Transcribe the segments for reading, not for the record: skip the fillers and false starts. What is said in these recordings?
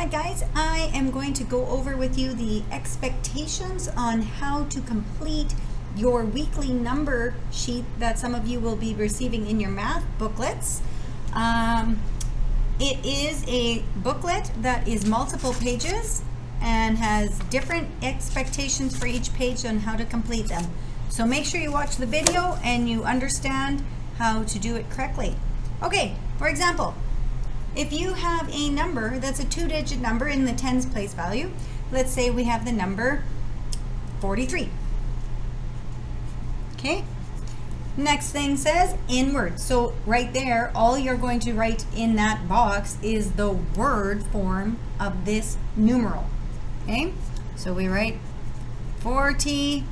Hi guys, I am going to go over with you the expectations on how to complete your weekly number sheet that some of you will be receiving in your math booklets. It is a booklet that is multiple pages and has different expectations for each page on how to complete them. So make sure you watch the video and you understand how to do it correctly. Okay, for example, if you have a number that's a two-digit number in the tens place value, let's say we have the number 43. Okay, next thing says inward. So right there, all you're going to write in that box is the word form of this numeral. Okay, so we write 43.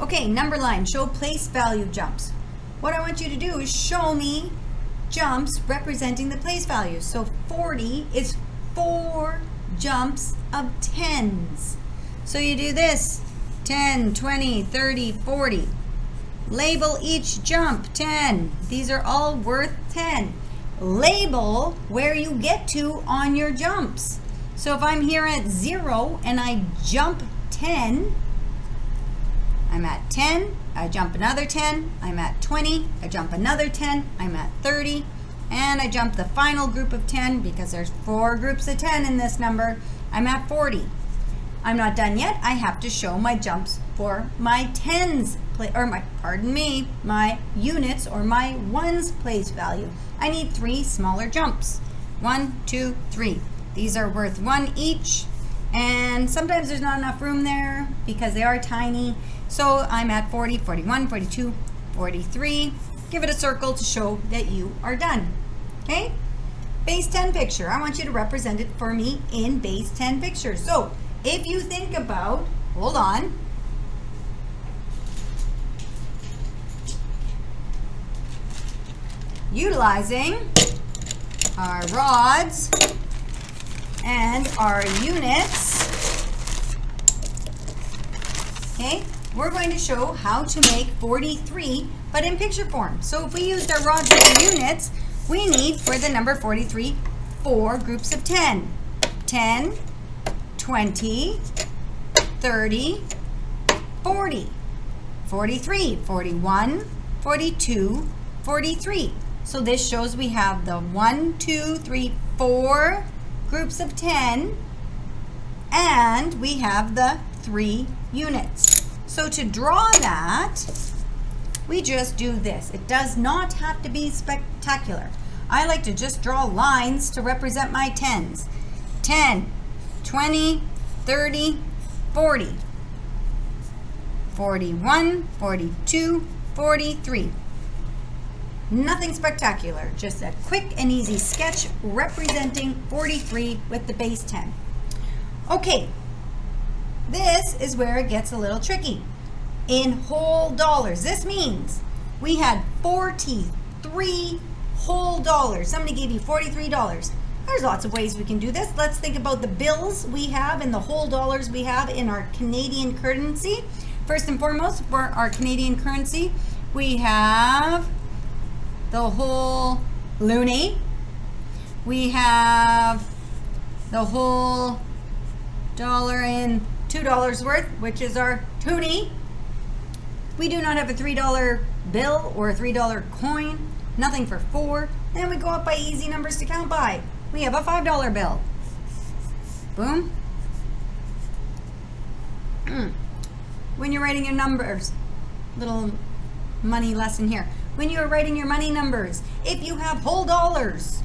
Okay, number line, show place value jumps. What I want you to do is show me jumps representing the place values. So 40 is 4 jumps of tens. So you do this, 10, 20, 30, 40. Label each jump 10. These are all worth 10. Label where you get to on your jumps. So if I'm here at 0 and I jump 10, I'm at 10, I jump another 10, I'm at 20, I jump another 10, I'm at 30, and I jump the final group of 10 because there's 4 groups of 10 in this number, I'm at 40. I'm not done yet, I have to show my jumps for my tens, my units or my ones place value. I need 3 smaller jumps. 1, 2, 3. These are worth 1 each, and sometimes there's not enough room there because they are tiny. So I'm at 40, 41, 42, 43. Give it a circle to show that you are done. Okay? Base 10 picture. I want you to represent it for me in base 10 pictures. So if you think about, hold on. Utilizing our rods and our units. Okay? We're going to show how to make 43, but in picture form. So if we used our rods and units, we need for the number 43, 4 groups of 10. 10, 20, 30, 40, 43, 41, 42, 43. So this shows we have the 1, 2, 3, 4 groups of 10, and we have the 3 units. So to draw that, we just do this. It does not have to be spectacular. I like to just draw lines to represent my tens. 10, 20, 30, 40, 41, 42, 43. Nothing spectacular, just a quick and easy sketch representing 43 with the base 10. Okay. This is where it gets a little tricky. In whole dollars, this means we had 43 whole dollars. Somebody gave you $43. There's lots of ways we can do this. Let's think about the bills we have and the whole dollars we have in our Canadian currency. First and foremost, for our Canadian currency, we have the whole loonie. We have the whole dollar in $2 worth, which is our toonie. We do not have a $3 bill or a $3 coin, nothing for 4. Then we go up by easy numbers to count by. We have a $5 bill. Boom. When you're writing your numbers, little money lesson here. When you're writing your money numbers, if you have whole dollars,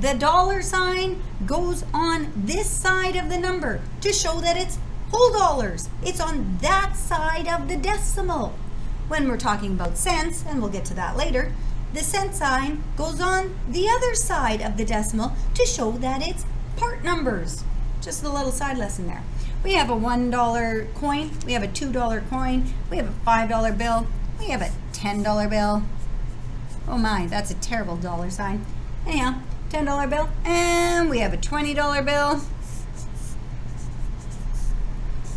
the dollar sign goes on this side of the number to show that it's whole dollars. It's on that side of the decimal. When we're talking about cents, and we'll get to that later, the cent sign goes on the other side of the decimal to show that it's part numbers. Just a little side lesson there. We have a $1 coin, we have a $2 coin, we have a $5 bill, we have a $10 bill. Oh my, that's a terrible dollar sign. Anyhow, $10 bill, and we have a $20 bill.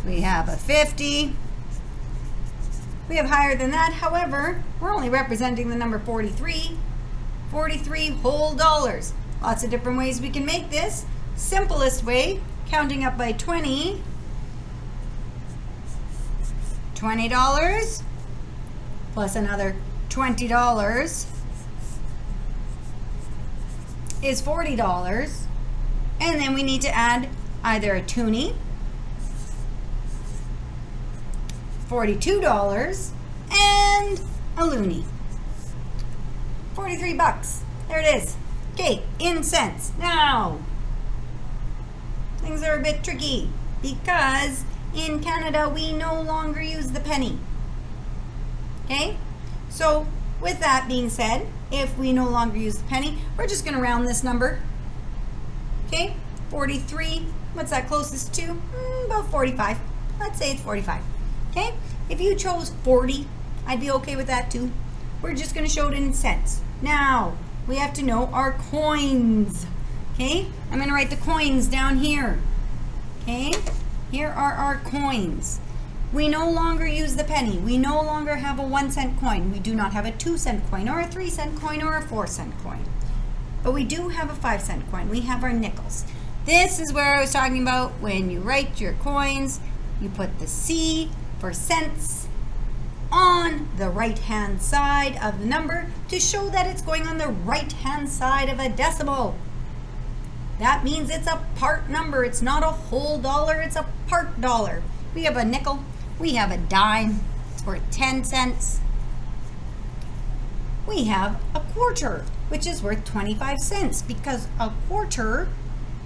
We have a 50. We have higher than that. However, we're only representing the number 43. 43 whole dollars. Lots of different ways we can make this. Simplest way, counting up by 20. $20 plus another $20 is $40. And then we need to add either a toonie, $42, and a loonie. 43 bucks. There it is. Okay, in cents. Now, things are a bit tricky because in Canada we no longer use the penny. Okay? So, with that being said, if we no longer use the penny, we're just going to round this number. Okay? 43. What's that closest to? About 45. Let's say it's 45. Okay? If you chose 40, I'd be okay with that too. We're just going to show it in cents. Now, we have to know our coins. Okay? I'm going to write the coins down here. Okay? Here are our coins. We no longer use the penny. We no longer have a 1-cent coin. We do not have a 2-cent coin or a 3-cent coin or a 4-cent coin. But we do have a 5-cent coin. We have our nickels. This is where I was talking about when you write your coins, you put the C for cents on the right-hand side of the number to show that it's going on the right-hand side of a decimal. That means it's a part number. It's not a whole dollar, it's a part dollar. We have a nickel, we have a dime, it's worth 10 cents. We have a quarter, which is worth 25 cents because a quarter,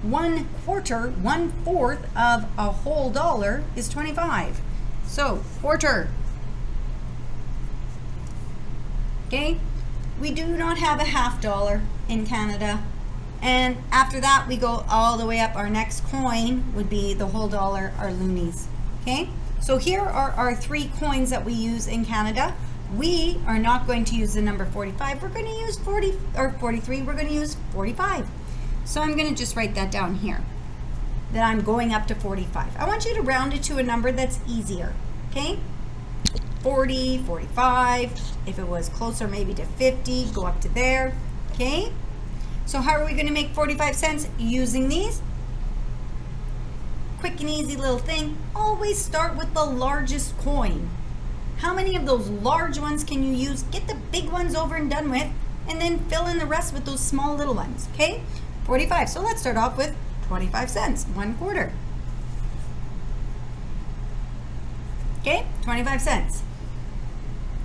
1/4 of a whole dollar is 25. So, quarter. Okay? We do not have a half dollar in Canada. And after that, we go all the way up. Our next coin would be the whole dollar, our loonies. Okay? So here are our 3 coins that we use in Canada. We are not going to use the number 45. We're going to use 40 or 43. We're going to use 45. So I'm going to just write that down here, that I'm going up to 45. I want you to round it to a number that's easier. Okay? 40, 45. If it was closer maybe to 50, go up to there. Okay? So how are we going to make 45 cents using these? Quick and easy little thing. Always start with the largest coin. How many of those large ones can you use? Get the big ones over and done with, and then fill in the rest with those small little ones. Okay? 45. So let's start off with 25 cents, 1/4. Okay? 25 cents.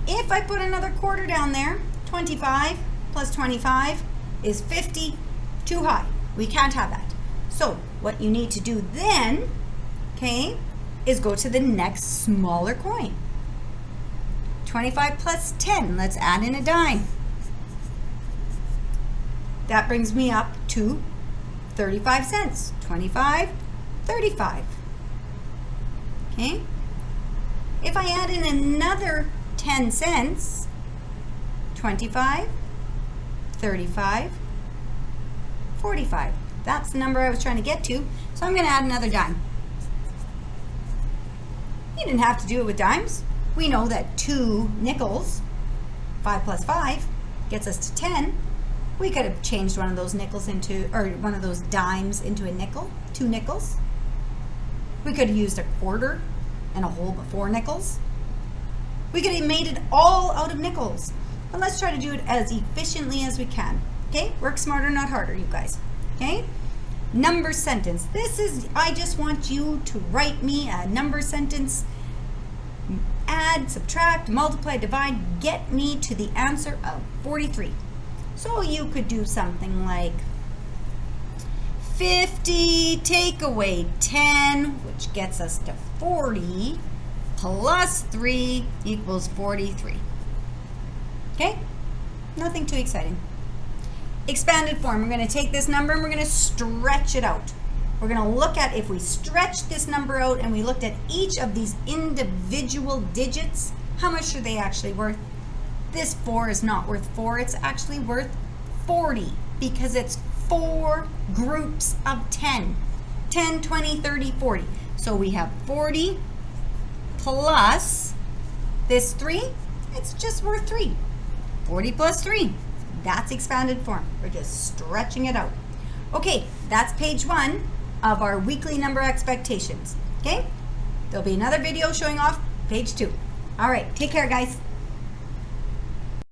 If I put another quarter down there, 25 plus 25 is 50. Too high. We can't have that. So what you need to do then, okay, is go to the next smaller coin. 25 plus 10. Let's add in a dime. That brings me up to 35 cents. 25, 35. Okay? If I add in another 10 cents, 25, 35, 45. That's the number I was trying to get to. So I'm going to add another dime. You didn't have to do it with dimes. We know that 2 nickels, 5 plus 5, gets us to 10. We could have changed one of those nickels into, or one of those dimes into a nickel, 2 nickels. We could have used a quarter and a whole 4 nickels. We could have made it all out of nickels. But let's try to do it as efficiently as we can. Okay? Work smarter, not harder, you guys. Okay? Number sentence. This is, I just want you to write me a number sentence. Add, subtract, multiply, divide, get me to the answer of 43. So you could do something like 50 take away 10, which gets us to 40, plus 3 equals 43. Okay? Nothing too exciting. Expanded form. We're going to take this number and we're going to stretch it out. We're going to look at if we stretch this number out and we looked at each of these individual digits, how much are they actually worth? This 4 is not worth 4. It's actually worth 40 because it's 4 groups of 10. 10, 20, 30, 40. So we have 40 plus this 3. It's just worth 3. 40 plus 3. That's expanded form. We're just stretching it out. Okay, that's page 1 of our weekly number expectations. Okay? There'll be another video showing off page 2. All right, take care, guys.